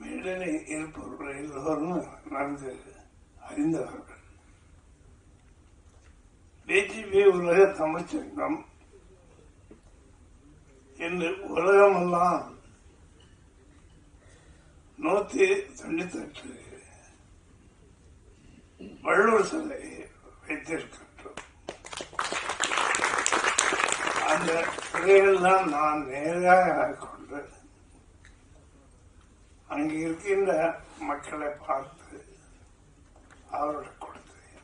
மேலே இருப்பவர்கள் எல்லோரும் நன்கு அறிந்தவர்கள். பிஜேபி உலக தமிழ்ச்சங்கம் என்று உலகமெல்லாம் 198 வள்ளுவர் சிலை வைத்திருக்கின்றோம். அந்த சிலைகள்லாம் நான் நேராக கொண்டு அங்கு இருக்கின்ற மக்களை பார்த்து அவர்களை கொடுத்தேன்.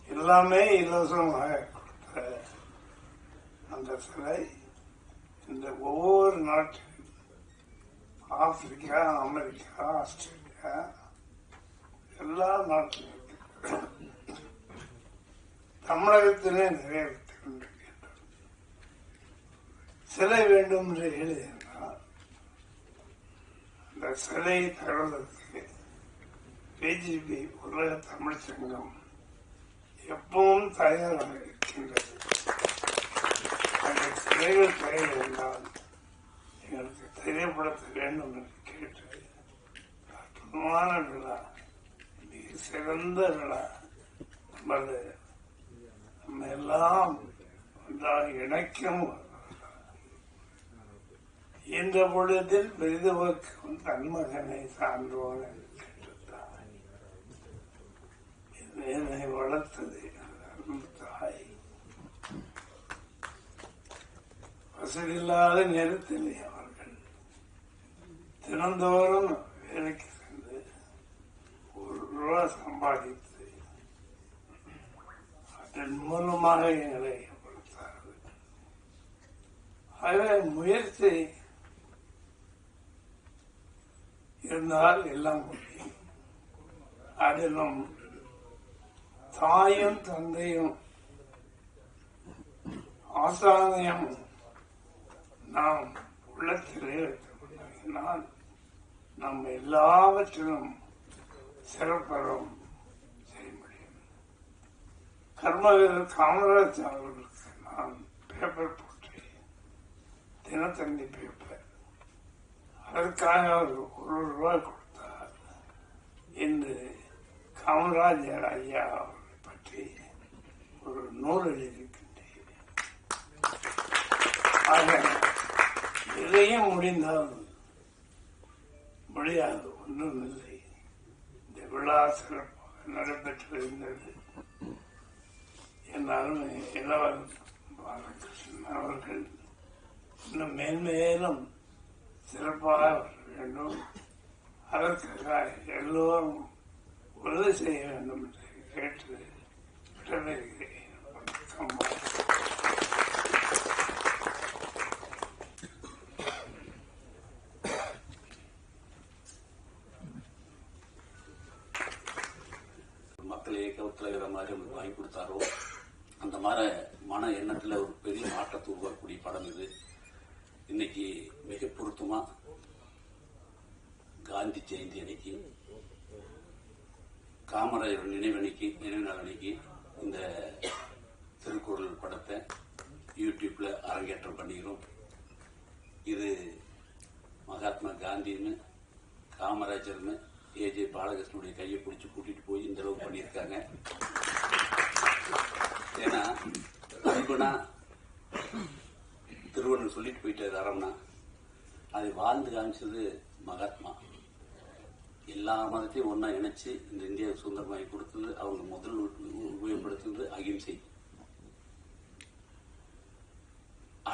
எல்லாமே இலவசமாக கொடுத்த அந்த சிலை இந்த ஒவ்வொரு நாட்டிலும் ஆப்பிரிக்கா, அமெரிக்கா, ஆஸ்திரேலியா எல்லா நாட்டிலும் தமிழகத்திலே நிறைய வைத்துக் கொண்டிருக்கின்றனர். சிலை வேண்டும் என்று எழுதினால் அந்த சிலையை தருவதற்கு பிஜேபி உலக தமிழ் சங்கம் எப்பவும் தயாராக இருக்கின்றது. அந்த சிலைகள் தயார் என்றால் எங்களுக்கு தெரியப்படுத்த வேண்டும் என்று கேட்டு அற்புதமான விழா, மிக சிறந்த விழா, நம்ம எல்லாம் ஒன்றாக இணைக்கும் இந்த பொழுதில் பெரிதவர்க்கும் தன்மகனை சான்றோன் என்னை வளர்த்தது தாய். வசதியில்லாத நேரத்தில் அவர்கள் தினந்தோறும் வேலைக்கு சென்று ₹1 சம்பாதித்து அதன் மூலமாக எங்களை வளர்த்தார்கள். ஆகவே முயற்சி இருந்தால் எல்லாம் முடியும். அதிலும் தாயும் தந்தையும் ஆசானியம் நாம் உள்ளத்திலே வைத்தால் நாம் எல்லாவற்றிலும் சிறப்பெறும் செய்ய முடியும். கர்மவீரர் காமராஜ் அவர்களுக்கு நான் பேப்பர் போட்டு தினத்தந்தி பேப்பர் அதற்காக அவர் ₹1 கொடுத்தார். இன்று காமராஜர் ஐயா அவர்களை பற்றி ஒரு நூல் எழுதியிருக்கின்றேன். ஆக எதையும் முடிந்தால் முடியாது ஒன்றும் இல்லை. இந்த விழா சிறப்பாக நடைபெற்றிருந்தது. என் அருமை இளவல் பாலகிருஷ்ணன் அவர்கள் இன்னும் மேன்மேலும் சிறப்பாக வர வேண்டும். அதற்காக எல்லோரும் உறுதி செய்ய வேண்டும் என்று கேட்டு விடைபெறுகிறேன். மக்கள் இயக்கத்தில் மாதிரி அவங்களுக்கு வாங்கி கொடுத்தாரோ அந்த மாதிரி மன எண்ணத்தில் ஒரு பெரிய மாற்றத்தை உருவாக்கக்கூடிய படம் இது. இன்னைக்கு மிக பொருத்தமா காந்தி ஜெயந்தி அன்னைக்கு, காமராஜர் நினைவு நாள் அன்னைக்கு இந்த திருக்குறள் படத்தை யூடியூப்ல அரங்கேற்றம் பண்ணிக்கிறோம். இது மகாத்மா காந்தின்னு காமராஜர்னு ஏஜே பாலகிருஷ்ணனுடைய கையை பிடிச்சி கூட்டிட்டு போய் இந்த அளவு பண்ணியிருக்காங்க. ஏன்னா அன்புனா திருவள்ளுவர் சொல்லிட்டு போயிட்டாரு அறம்னா, அதை வாழ்ந்து காமிச்சது மகாத்மா. எல்லா மதத்தையும் ஒன்னா இணைச்சு இந்த இந்தியாவை சுதந்திரமாகி கொடுத்தது அவங்க முதல் உபயோகப்படுத்துறது அகிம்சை.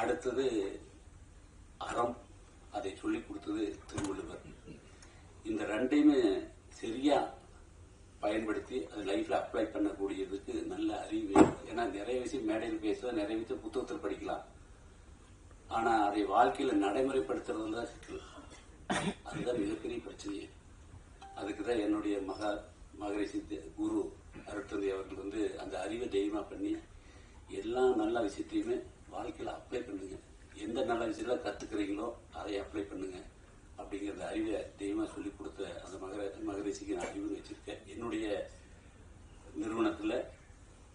அடுத்தது அறம், அதை சொல்லிக் கொடுத்தது திருவள்ளுவர். இந்த ரெண்டையுமே சரியா பயன்படுத்தி அது லைஃப்ல அப்ளை பண்ணக்கூடியதுக்கு நல்ல அறிவு. ஏன்னா நிறைய விஷயம் மேடையில் பேசுவா, நிறைய விஷயம் புத்தகத்தில் படிக்கலாம். ஆனா அதை வாழ்க்கையில நடைமுறைப்படுத்துறது தான் சிக்கல். அதுதான் மிகப்பெரிய பிரச்சனையே. அதுக்குதான் என்னுடைய மகரிஷி குரு அருட்தந்தை அவர்கள் அந்த அறிவை தெய்வமா பண்ணி எல்லா நல்ல விஷயத்தையுமே வாழ்க்கையில அப்ளை பண்ணுங்க. எந்த நல்ல விஷயத்துல கத்துக்கிறீங்களோ அதை அப்ளை பண்ணுங்க அப்படிங்கறத அறிவை தெய்வமா சொல்லி கொடுத்த அந்த மகரிஷிக்கு நான் அறிவு வச்சிருக்கேன். என்னுடைய நிறுவனத்துல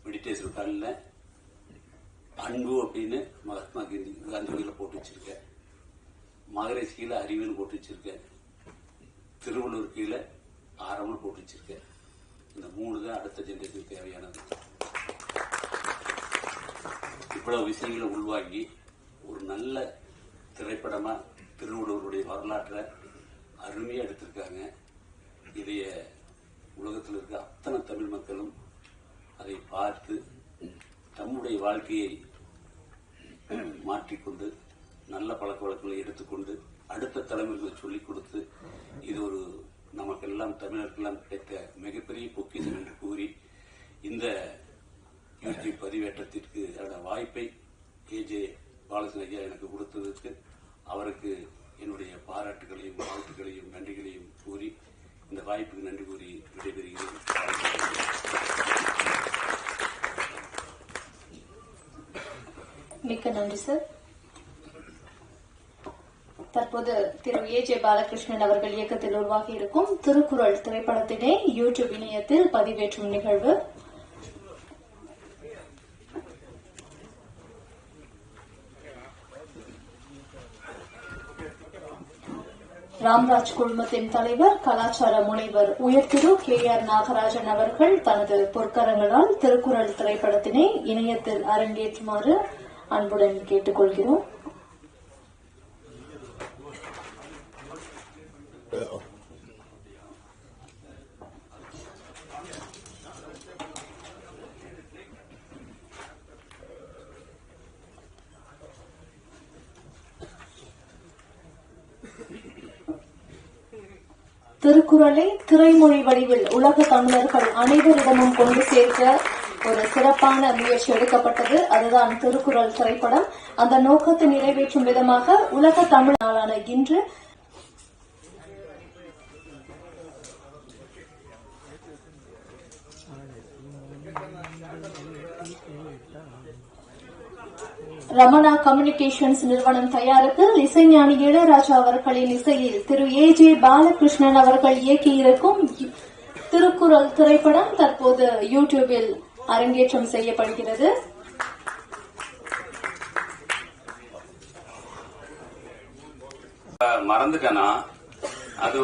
மெடிடேஷன் காலில் அன்பு அப்படின்னு மகாத்மா காந்தியில போட்டு வச்சிருக்கேன். மகரிஷி கீழே அறிவுன்னு போட்டு வச்சிருக்கேன். திருவள்ளூர் கீழே ஆரம்னு போட்டு வச்சிருக்கேன். இந்த 3 தான் அடுத்த ஜெனரேஷனுக்கு தேவையானது. இவ்வளவு விஷயங்களை உள்வாங்கி ஒரு நல்ல திரைப்படமா திருவள்ளுவருடைய வரலாற்றை அருமையா எடுத்திருக்காங்க. இதைய உலகத்தில் இருக்க அத்தனை தமிழ் மக்களும் அதை பார்த்து தம்முடைய வாழ்க்கையை மாற்றிக்கொண்டு நல்ல பழக்க வழக்கங்களை எடுத்துக்கொண்டு அடுத்த தலைமுறைகளுக்கு சொல்லிக் கொடுத்து இது ஒரு நமக்கெல்லாம் தமிழர்களெல்லாம் கிடைத்த மிகப்பெரிய பொக்கிஷம் என்று கூறி இந்த யூடியூப் பதிவேற்றத்திற்கு வாய்ப்பை ஏஜே பாலகிருஷ்ணன் ஐயா எனக்கு கொடுத்ததற்கு அவருக்கு என்னுடைய பாராட்டுகளையும் வாழ்த்துக்களையும் நன்றிகளையும் கூறி இந்த வாய்ப்புக்கு நன்றி கூறி விடைபெறுகிறேன். மிக்க நன்றி சார். தற்போது திரு ஏஜே பாலகிருஷ்ணன் அவர்கள் இயக்கத்தில் உருவாகி இருக்கும் திருக்குறள் திரைப்படத்தினை யூடியூப் இணையத்தில் பதிவேற்றும் நிகழ்வு. ராம்ராஜ் குழுமத்தின் தலைவர் கலாச்சார முனைவர் உயர்திரு KR நாகராஜன் அவர்கள் தனது பொற்கரங்களால் திருக்குறள் திரைப்படத்தினை இணையத்தில் அரங்கேற்றுமாறு அன்புடன் கேட்டுக்கொள்கிறோம். திருக்குறளை திரைமொழி வடிவில் உலக தமிழர்கள் அனைவரிடமும் கொண்டு சேர்க்க ஒரு சிறப்பான முயற்சி எடுக்கப்பட்டது. அதுதான் திருக்குறள் திரைப்படம். அந்த நோக்கத்தை நிறைவேற்றும் விதமாக உலக தமிழ் நாளான இன்று ரமணா கம்யூனிகேஷன்ஸ் நிறுவனம் தயாரிப்பில் இசைஞானி இளையராஜா அவர்களின் இசையில் திரு ஏஜே பாலகிருஷ்ணன் அவர்கள் இயக்கியிருக்கும் திருக்குறள் திரைப்படம் தற்போது யூடியூபில் அரங்கேற்றம் செய்யப்படுகிறது. மறந்துட்டேனா, அது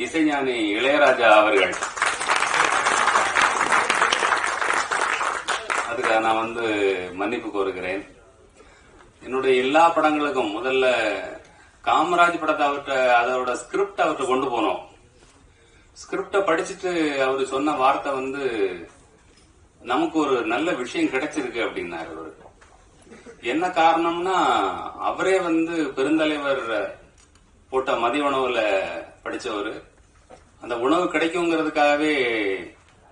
இசைஞானி இளையராஜா அவர்கள். அதுக்காக நான் மன்னிப்பு கோருகிறேன். என்னுடைய எல்லா படங்களுக்கும் முதல்ல காமராஜ் படத்தை அதோட ஸ்கிரிப்ட் அவர்கிட்ட கொண்டு போனோம். ஸ்கிரிப்ட படிச்சுட்டு அவரு சொன்ன வார்த்தை நமக்கு ஒரு நல்ல விஷயம் கிடைச்சிருக்கு அப்படின்னாரு. அவரு என்ன காரணம்னா, அவரே பெருந்தலைவர் போட்ட மதிய உணவுல படிச்சவரு. அந்த உணவு கிடைக்குங்கிறதுக்காகவே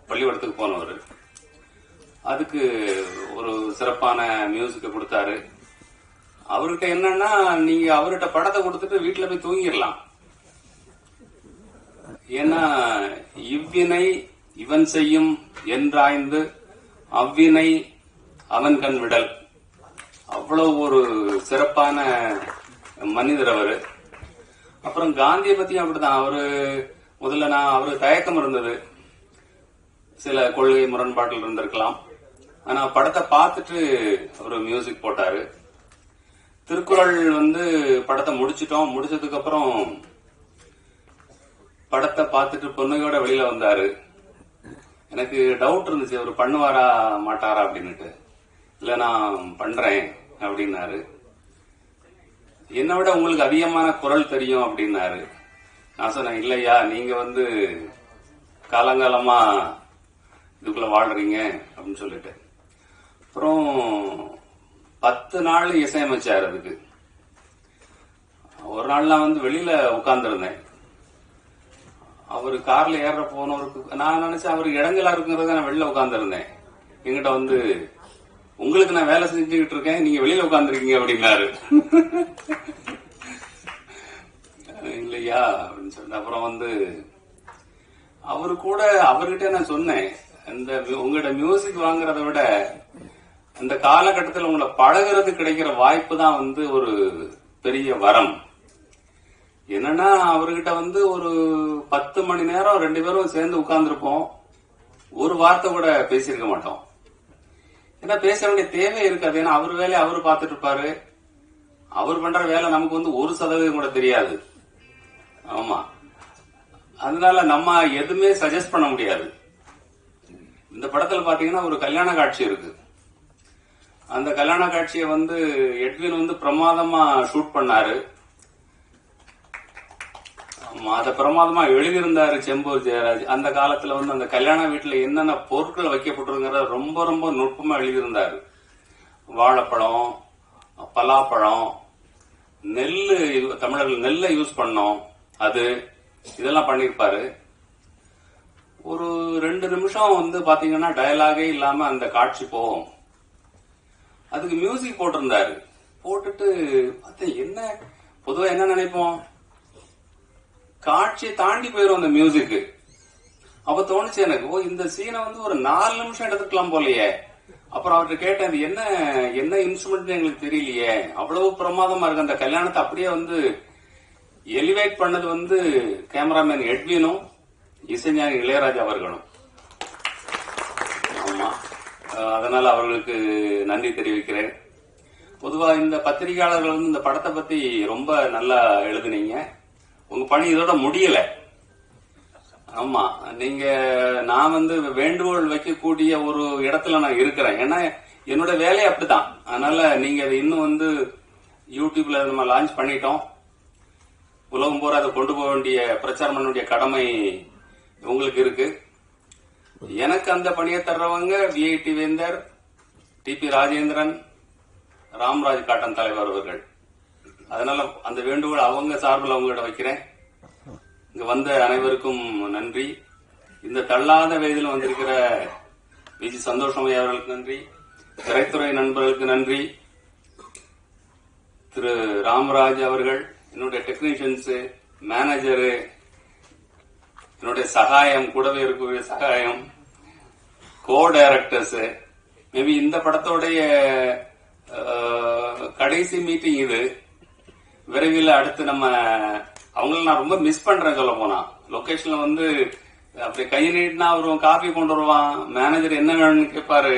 பள்ளிக்கூடத்துக்கு போனவர். அதுக்கு ஒரு சிறப்பான மியூசிக்க கொடுத்தாரு. அவர்கிட்ட என்னன்னா, நீங்க அவர்கிட்ட படத்தை கொடுத்துட்டு வீட்டுல போய் தூங்கிடலாம். ஏன்னா இவ்வினை இவன் செய்யும் என்றாய்ந்து அவ்வினை அவன் கண் விடல். அவ்வளவு ஒரு சிறப்பான மனிதர் அவரு. அப்புறம் காந்தியை பத்தியும் அப்படிதான். அவரு முதல்ல அவரு தயக்கம் இருந்தது. சில கொள்கை முரண்பாட்டில் இருந்திருக்கலாம். ஆனா படத்தை பார்த்துட்டு ஒரு மியூசிக் போட்டாரு. திருக்குறள் வந்து படத்தை முடிச்சதுக்கு அப்புறம் படத்தை பார்த்துட்டு பொண்ணுயோட வெளியில வந்தாரு. எனக்கு டவுட் இருந்துச்சு, அவர் பண்ணுவாரா மாட்டாரா அப்படின்னுட்டு. இல்ல நான் பண்றேன் அப்படின்னாரு. என்னை விட உங்களுக்கு அதிகமான குரல் தெரியும் அப்படின்னாரு. நான் சொன்னேன், இல்லையா நீங்க வந்து காலங்காலமா இதுக்குள்ள வாழ்றீங்க அப்படின்னு சொல்லிட்டு. அப்புறம் 10 நாள் இசையமைச்சார். அதுக்கு ஒரு நாள் நான் வந்து வெளியில உட்கார்ந்துருந்தேன். அவரு கார்ல ஏற போனவருக்கு நான் நினைச்சேன் அவருக்கு இடங்களா இருக்குங்கிறத நான் வெளியில உட்கார்ந்துருந்தேன். எங்கிட்ட வந்து, உங்களுக்கு நான் வேலை செஞ்சுக்கிட்டு இருக்கேன், நீங்க வெளியில உட்கார்ந்துருக்கீங்க அப்படின்னாரு. இல்லையா அப்படின்னு சொல்லிட்டு அப்புறம் வந்து அவரு கூட அவர்கிட்ட நான் சொன்னேன், இந்த உங்கள்கிட்ட மியூசிக் வாங்குறத விட அந்த காலகட்டத்தில் உங்களை பழகிறது கிடைக்கிற வாய்ப்பு தான் வந்து ஒரு பெரிய வரம். என்னன்னா அவர்கிட்ட வந்து ஒரு 10 மணி நேரம் 2 பேரும் சேர்ந்து உட்கார்ந்துருப்போம். ஒரு வார்த்தை கூட பேசியிருக்க மாட்டோம். ஏன்னா பேச வேண்டிய தேவை இருக்காது. ஏன்னா அவர் வேலையை அவரு பார்த்துட்டு இருப்பாரு. அவர் பண்ற வேலை நமக்கு வந்து 1% கூட தெரியாது. ஆமா, அதனால நம்ம எதுவுமே சஜஸ்ட் பண்ண முடியாது. இந்த படத்துல பாத்தீங்கன்னா ஒரு கல்யாண காட்சி இருக்கு. அந்த கல்யாண காட்சியை வந்து எட்வின் வந்து பிரமாதமா ஷூட் பண்ணாரு. அத பிரமாதமா எழுதியிருந்தாரு செம்பூர் ஜெயராஜ். அந்த காலத்துல வந்து அந்த கல்யாண வீட்டுல என்னென்ன பொருட்கள் வைக்கப்பட்டிருக்கிறத ரொம்ப ரொம்ப நுட்பமா எழுதியிருந்தாரு. வாழைப்பழம், பலாப்பழம், நெல்லு, தமிழர்கள் நெல்லை யூஸ் பண்ணோம், அது இதெல்லாம் பண்ணிருப்பாரு. ஒரு 2 நிமிஷம் வந்து பாத்தீங்கன்னா டயலாகே இல்லாம அந்த காட்சி போகும். அதுக்கு மியூசிக் போட்டிருந்தாரு. போட்டுட்டு பார்த்தேன், என்ன பொதுவா என்ன நினைப்போம், காட்சியை தாண்டி போயிரும் அந்த மியூசிக். அப்ப தோணுச்சு எனக்கு, ஓ இந்த சீனை வந்து ஒரு 4 நிமிஷம் எடுத்துக்கலாம் போலயே. அப்புறம் அவர்கிட்ட கேட்டேன், அது என்ன இன்ஸ்ட்ருமெண்ட் எங்களுக்கு தெரியலையே, அவ்வளவு பிரமாதமா இருக்கு. அந்த கல்யாணத்தை அப்படியே வந்து எலிவேட் பண்ணது வந்து கேமராமேன் எட்வினும் இசைஞானி இளையராஜா அவர்களும். ஆமா, அதனால அவர்களுக்கு நன்றி தெரிவிக்கிறேன். பொதுவா இந்த பத்திரிகையாளர்கள் வந்து இந்த படத்தை பத்தி ரொம்ப நல்லா எழுதுனீங்க. உங்க பணி இதோட முடியல. ஆமா, நான் வந்து வேண்டுகோள் வைக்கக்கூடிய ஒரு இடத்துல நான் இருக்கிறேன். ஏன்னா என்னோட வேலையை அப்படித்தான். அதனால நீங்க அதை இன்னும் வந்து யூடியூப்ல நம்ம லான்ச் பண்ணிட்டோம். உலகம் பூரா அதை கொண்டு போக வேண்டிய, பிரச்சாரம் பண்ண வேண்டிய கடமை உங்களுக்கு இருக்கு. எனக்கு அந்த பணியை தர்றவங்க விஐடி வேந்தர், டிபி ராஜேந்திரன், ராம்ராஜ் காட்டன் தலைவர் அவர்கள். அதனால அந்த வேண்டுகோள் அவங்க சார்பில் அவங்ககிட்ட வைக்கிறேன். இங்க வந்த அனைவருக்கும் நன்றி. இந்த தள்ளாத வயதில் வந்திருக்கிற விஜி சந்தோஷமையா அவர்களுக்கு நன்றி. திரைத்துறை நண்பர்களுக்கு நன்றி. திரு ராம்ராஜ் அவர்கள், என்னுடைய டெக்னீஷியன்ஸ், மேனேஜரு, என்னுடைய சகாயம், கூடவே இருக்கக்கூடிய சகாயம், கோ டைரக்டர்ஸ். மேபி இந்த படத்தோடைய கடைசி மீட்டிங் இது. விரைவில் அடுத்து நம்ம அவங்கள நான் ரொம்ப மிஸ் பண்றேன். சொல்ல போனா லொகேஷன்ல வந்து அப்படி கை நீட்டினா அவரு காஃபி கொண்டு வருவான், மேனேஜர் என்ன வேணும்னு கேட்பாரு.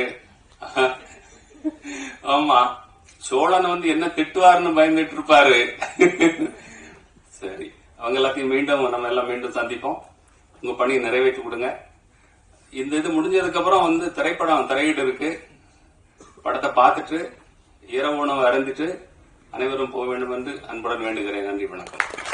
ஆமா, சோழன் வந்து என்ன திட்டுவாருன்னு பயந்துட்டு இருப்பாரு. சரி, அவங்க எல்லாத்தையும் நம்ம எல்லாம் மீண்டும் சந்திப்போம். உங்க பணியை நிறைவேற்றி கொடுங்க. இந்த இது முடிஞ்சதுக்கு அப்புறம் வந்து திரையீடு இருக்கு. படத்தை பார்த்துட்டு இரவு உணவு அருந்திட்டு அனைவரும் போக வேண்டும் என்று அன்புடன் வேண்டுகிறேன். நன்றி, வணக்கம்.